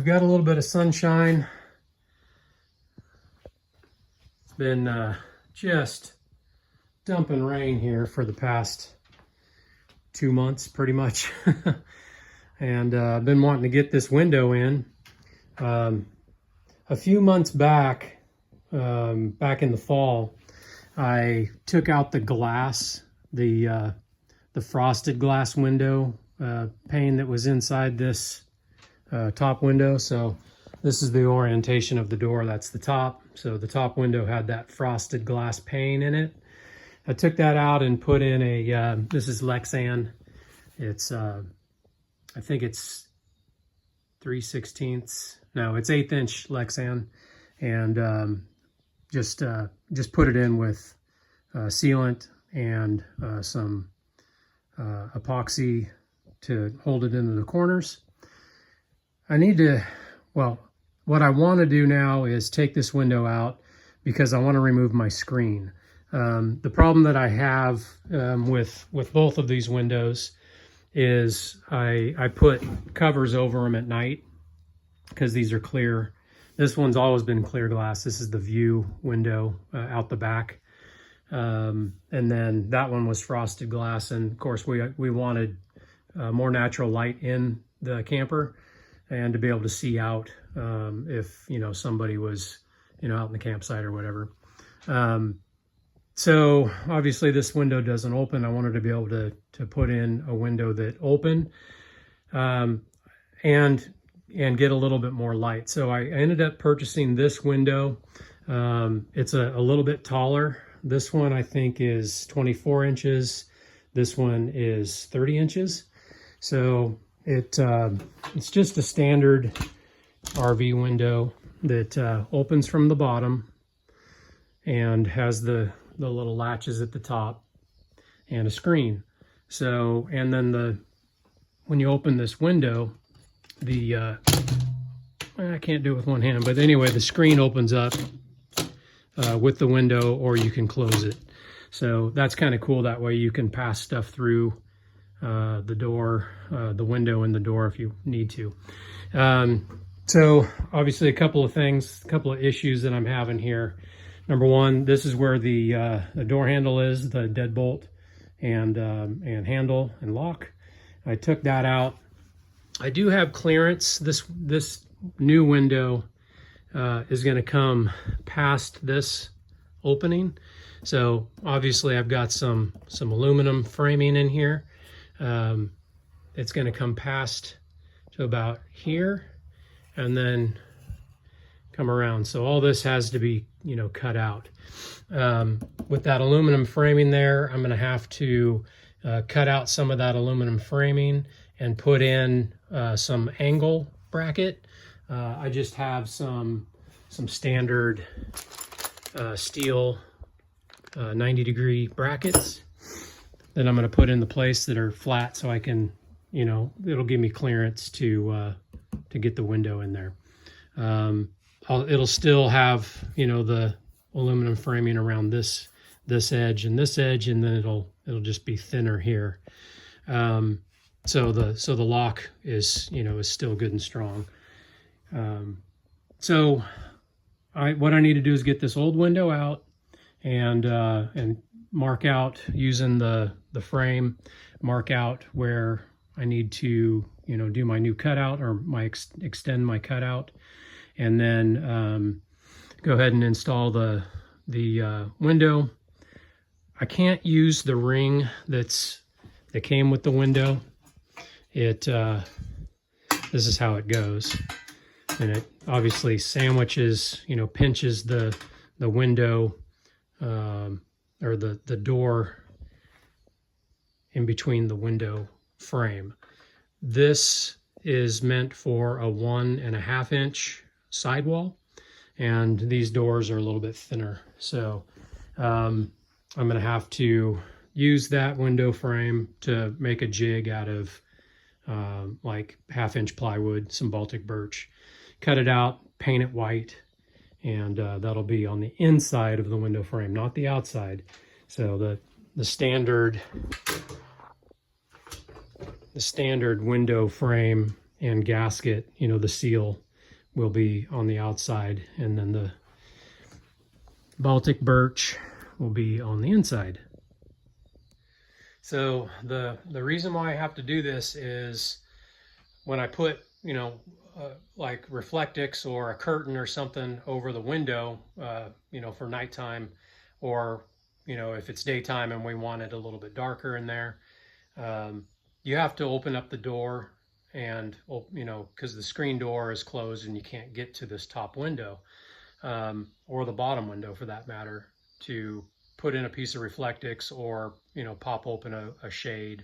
we've got a little bit of sunshine. It's been just dumping rain here for the past 2 months, pretty much. And I've been wanting to get this window in. A few months back, back in the fall, I took out the glass, the frosted glass window pane that was inside this top window. So this is the orientation of the door. That's the top. So the top window had that frosted glass pane in it. I took that out and put in a, this is Lexan. It's, I think it's 3/16. No, it's 1/8 inch Lexan. And just put it in with sealant and some epoxy to hold it into the corners. I need to, well, what I want to do now is take this window out because I want to remove my screen. The problem that I have with both of these windows is I put covers over them at night because these are clear. This one's always been clear glass. This is the view window out the back. And then that one was frosted glass. And of course we wanted more natural light in the camper and to be able to see out if, you know, somebody was, you know, out in the campsite or whatever. So obviously this window doesn't open. I wanted to be able to put in a window that opened and get a little bit more light. So I ended up purchasing this window. It's a little bit taller. This one I think is 24 inches. This one is 30 inches. So it's just a standard RV window that opens from the bottom and has the little latches at the top and a screen. So, and then when you open this window, I can't do it with one hand, but anyway, the screen opens up with the window, or you can close it. So that's kind of cool. That way you can pass stuff through the door, the window and the door if you need to. So obviously a couple of things, a couple of issues that I'm having here. Number one, this is where the door handle is, the deadbolt and handle and lock. I took that out. I do have clearance. This new window is going to come past this opening. So obviously I've got some aluminum framing in here. It's going to come past to about here and then come around. So all this has to be, you know, cut out. With that aluminum framing there, I'm going to have to cut out some of that aluminum framing and put in some angle bracket. I just have some standard steel 90-degree brackets that I'm going to put in the place that are flat, so I can, you know, it'll give me clearance to get the window in there. It'll still have, you know, the aluminum framing around this edge and this edge, and then it'll just be thinner here. So the lock is, you know, is still good and strong. So what I need to do is get this old window out and mark out using the frame, mark out where I need to, you know, do my new cutout or extend my cutout, and then go ahead and install the window. I can't use the ring that came with the window. This is how it goes, and it obviously sandwiches, you know, pinches the window or the door in between the window frame. This is meant for a 1.5 inch sidewall, and these doors are a little bit thinner. So I'm going to have to use that window frame to make a jig out of like 1/2 inch plywood, some Baltic birch, cut it out, paint it white, and that'll be on the inside of the window frame, not the outside. So the standard window frame and gasket, you know, the seal will be on the outside, and then the Baltic birch will be on the inside. So the reason why I have to do this is when I put, you know, like reflectix or a curtain or something over the window, you know, for nighttime, or, you know, if it's daytime and we want it a little bit darker in there, you have to open up the door and, you know, because the screen door is closed and you can't get to this top window, or the bottom window for that matter, to put in a piece of reflectix or, you know, pop open a shade,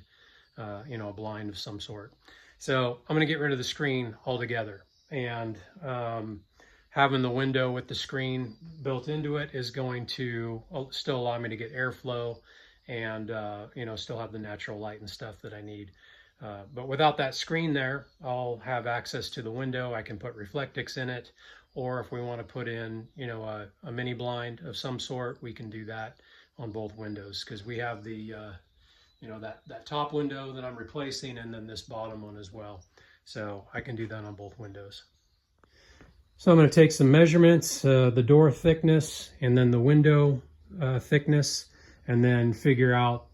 you know, a blind of some sort. So I'm going to get rid of the screen altogether, and having the window with the screen built into it is going to still allow me to get airflow and, you know, still have the natural light and stuff that I need. But without that screen there, I'll have access to the window. I can put reflectix in it, or if we want to put in, you know, a mini blind of some sort, we can do that on both windows, because we have the, you know, that top window that I'm replacing, and then this bottom one as well. So I can do that on both windows. So I'm going to take some measurements, the door thickness and then the window thickness, and then figure out,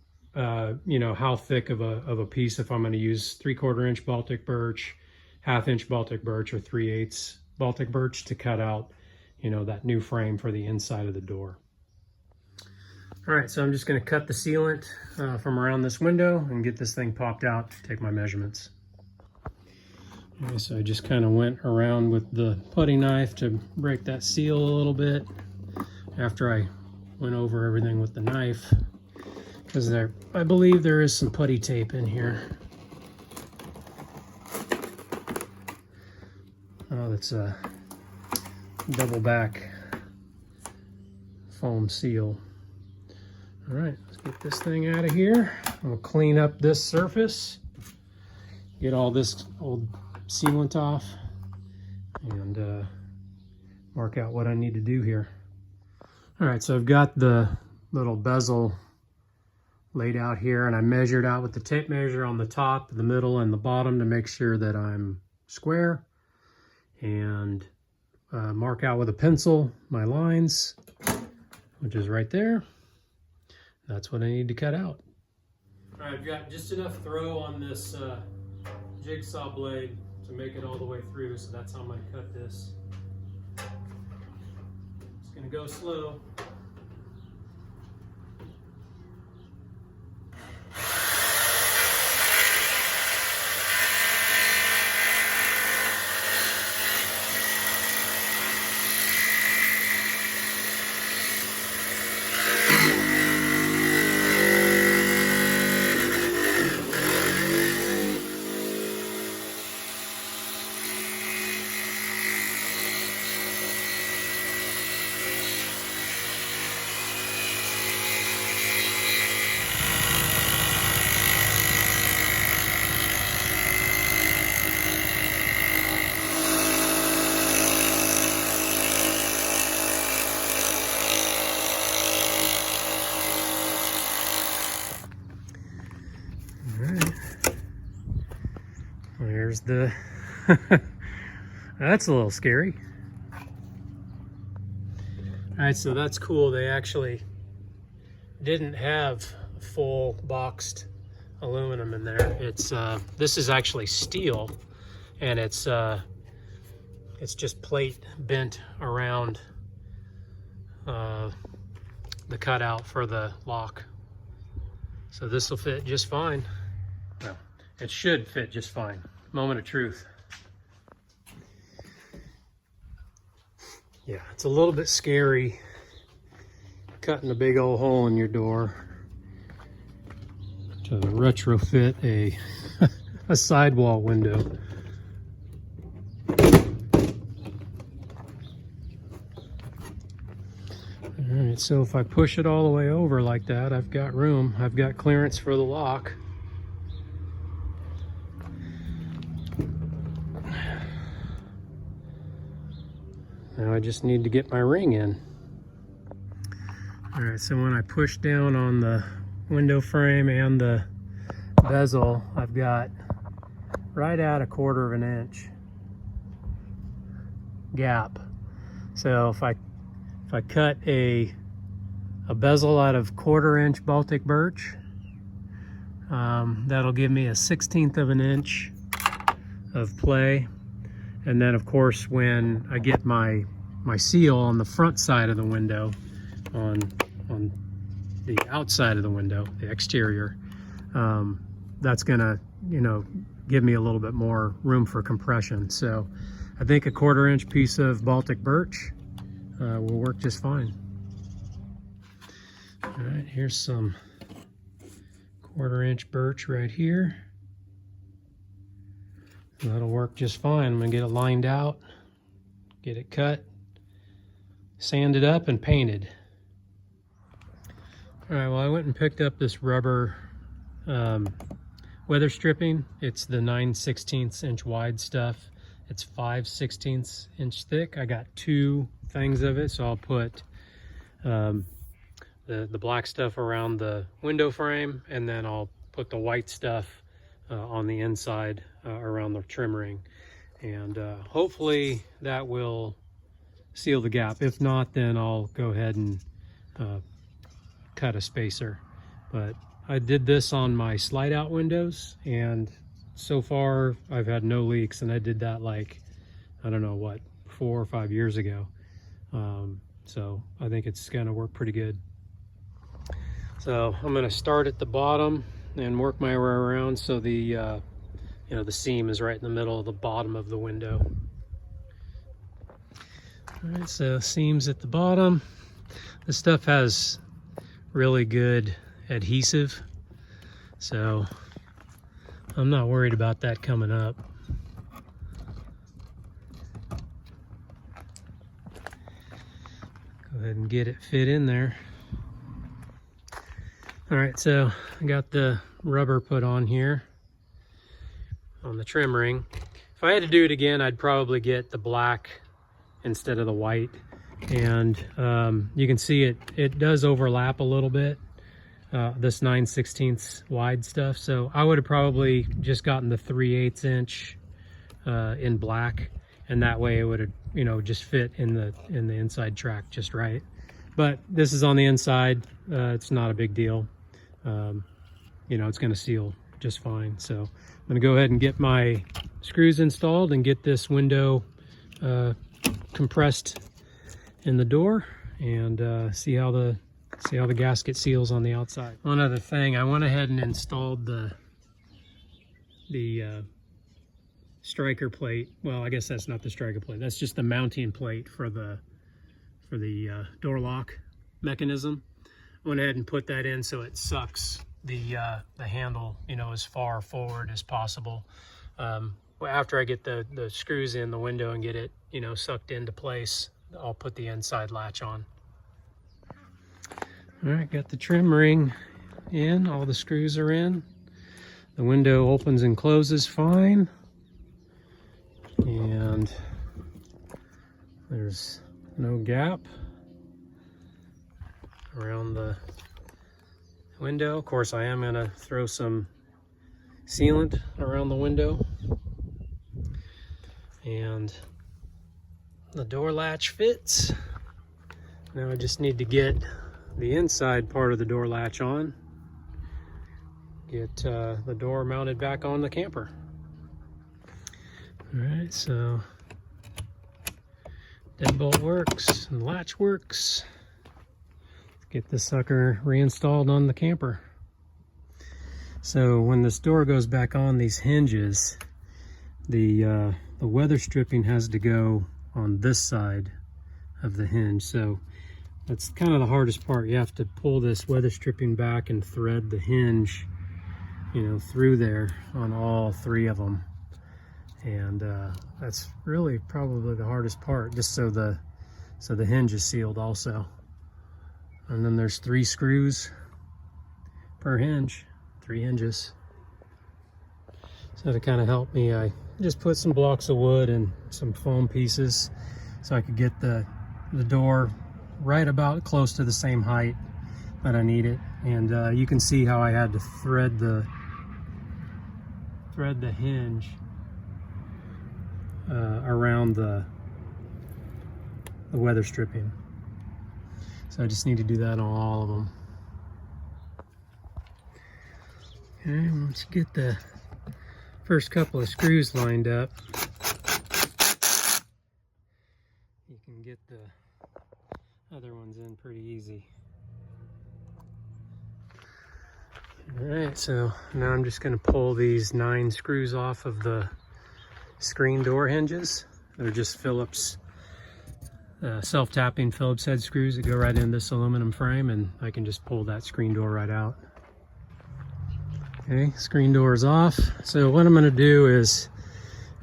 you know, how thick of a piece, if I'm going to use 3/4 inch Baltic birch, 1/2 inch Baltic birch, or 3/8 Baltic birch to cut out, you know, that new frame for the inside of the door. All right, so I'm just going to cut the sealant from around this window and get this thing popped out, take my measurements. Okay, so I just kind of went around with the putty knife to break that seal a little bit after I went over everything with the knife, because I believe there is some putty tape in here. Oh, that's a double back foam seal. All right, let's get this thing out of here. We'll clean up this surface, get all this old sealant off, and mark out what I need to do here. All right, so I've got the little bezel laid out here, and I measured out with the tape measure on the top, the middle, and the bottom to make sure that I'm square, and mark out with a pencil my lines, which is right there. That's what I need to cut out. All right, I've got just enough throw on this jigsaw blade to make it all the way through, so that's how I'm going to cut this. It's going to go slow. There's the, that's a little scary. All right, so that's cool. They actually didn't have full boxed aluminum in there. It's this is actually steel, and it's just plate bent around the cutout for the lock. So this will fit just fine. Well, it should fit just fine. Moment of truth. Yeah, it's a little bit scary cutting a big old hole in your door to retrofit a a sidewall window. All right, so if I push it all the way over like that, I've got room. I've got clearance for the lock. Now I just need to get my ring in. All right, so when I push down on the window frame and the bezel, I've got right at 1/4 inch. gap. So if I cut a bezel out of 1/4 inch Baltic birch, that'll give me a 1/16 of an inch of play. And then of course when I get my seal on the front side of the window, on the outside of the window, the exterior, that's gonna, you know, give me a little bit more room for compression. So I think a 1/4 inch piece of Baltic birch will work just fine. All right, here's some 1/4 inch birch right here. That'll work just fine. I'm gonna get it lined out, get it cut, sanded up, and painted. All right, well, I went and picked up this rubber weather stripping. It's the 9/16 inch wide stuff. It's 5/16 inch thick. I got 2 things of it, so I'll put the black stuff around the window frame, and then I'll put the white stuff on the inside around the trim ring. And hopefully that will seal the gap. If not, then I'll go ahead and cut a spacer. But I did this on my slide out windows, and so far I've had no leaks, and I did that like, I don't know what, 4 or 5 years ago. So I think it's gonna work pretty good. So I'm gonna start at the bottom and work my way around so the you know, the seam is right in the middle of the bottom of the window. All right, so seams at the bottom. This stuff has really good adhesive, so I'm not worried about that coming up. Go ahead and get it fit in there. All right, so I got the rubber put on here on the trim ring. If I had to do it again, I'd probably get the black instead of the white. And you can see it does overlap a little bit, this 9/16 wide stuff. So I would have probably just gotten the 3/8 inch in black, and that way it would have, you know, just fit in the inside track just right. But this is on the inside. It's not a big deal. You know, it's going to seal just fine. So I'm going to go ahead and get my screws installed and get this window compressed in the door, and see how the gasket seals on the outside. One other thing, I went ahead and installed the striker plate. Well, I guess that's not the striker plate. That's just the mounting plate for the door lock mechanism. I went ahead and put that in so it sucks the handle, you know, as far forward as possible. After I get the screws in the window and get it, you know, sucked into place, I'll put the inside latch on. All right, got the trim ring in, all the screws are in. The window opens and closes fine. And there's no gap around the window. Of course, I am gonna throw some sealant around the window. And the door latch fits. Now I just need to get the inside part of the door latch on. Get the door mounted back on the camper. All right, so deadbolt works and latch works. Let's get this sucker reinstalled on the camper. So when this door goes back on, these hinges, the weather stripping has to go on this side of the hinge. So that's kind of the hardest part. You have to pull this weather stripping back and thread the hinge, you know, through there on all 3 of them. And that's really probably the hardest part, just so the hinge is sealed also. And then there's 3 screws per hinge, 3 hinges. So to kind of help me, I just put some blocks of wood and some foam pieces so I could get the door right about close to the same height that I need it. And you can see how I had to thread the hinge around the the weather stripping. So I just need to do that on all of them. Okay, once you get the first couple of screws lined up, you can get the other ones in pretty easy. All right, so now I'm just going to pull these 9 screws off of the screen door hinges. They're just Phillips, self-tapping Phillips head screws that go right in this aluminum frame, and I can just pull that screen door right out. Okay, screen door is off. So what I'm going to do is,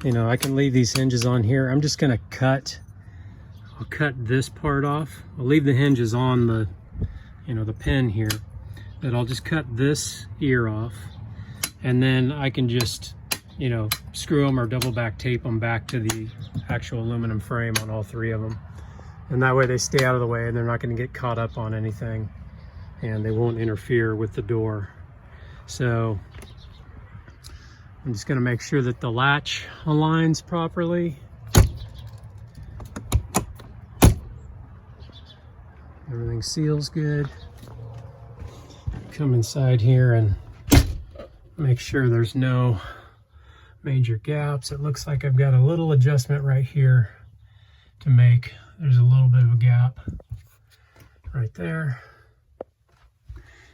you know, I can leave these hinges on here. I'm just going to I'll cut this part off. I'll leave the hinges on the, you know, the pin here, but I'll just cut this ear off, and then I can just, you know, screw them or double back tape them back to the actual aluminum frame on all 3 of them. And that way they stay out of the way and they're not going to get caught up on anything, and they won't interfere with the door. So I'm just going to make sure that the latch aligns properly. Everything seals good. Come inside here and make sure there's no major gaps. It looks like I've got a little adjustment right here to make. There's a little bit of a gap right there.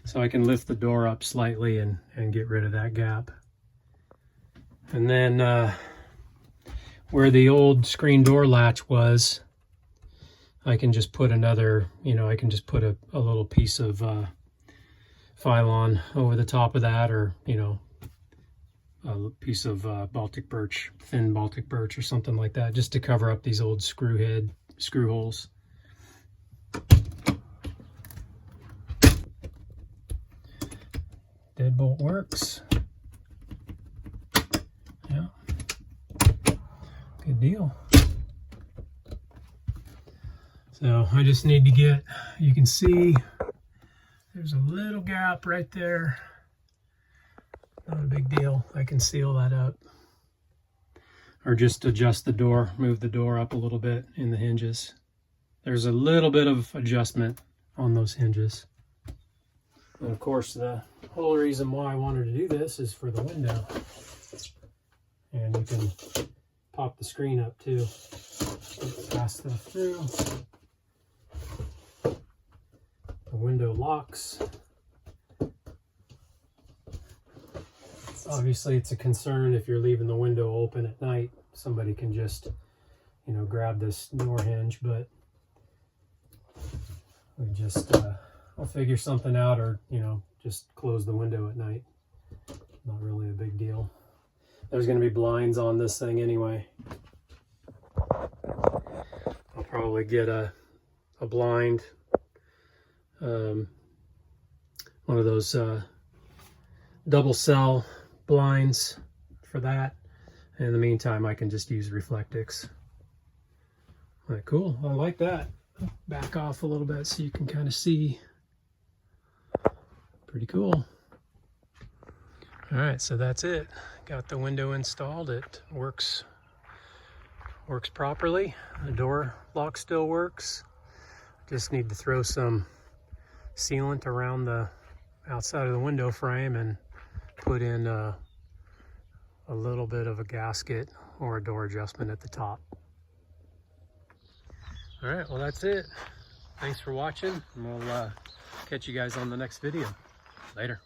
So I can lift the door up slightly and get rid of that gap. And then where the old screen door latch was, I can just put another, you know, I can just put a little piece of Phylon over the top of that, or, you know, a piece of Baltic birch, thin Baltic birch or something like that, just to cover up these old screw holes. Deadbolt works. Yeah, good deal. So I just need to get, you can see there's a little gap right there. Not a big deal. I can seal that up. Or just adjust the door, move the door up a little bit in the hinges. There's a little bit of adjustment on those hinges. And of course, the whole reason why I wanted to do this is for the window. And you can pop the screen up too. Pass stuff through. The window locks. Obviously, it's a concern if you're leaving the window open at night. Somebody can just, you know, grab this door hinge, but we just, I'll figure something out, or, you know, just close the window at night. Not really a big deal. There's going to be blinds on this thing anyway. I'll probably get a blind, one of those double cell blinds for that. In the meantime, I can just use reflectix. All right, cool. I like that. Back off a little bit so you can kind of see. Pretty cool. All right, so that's it. Got the window installed. It works properly. The door lock still works. Just need to throw some sealant around the outside of the window frame and put in a little bit of a gasket or a door adjustment at the top. All right, well, that's it. Thanks for watching, and we'll catch you guys on the next video. Later.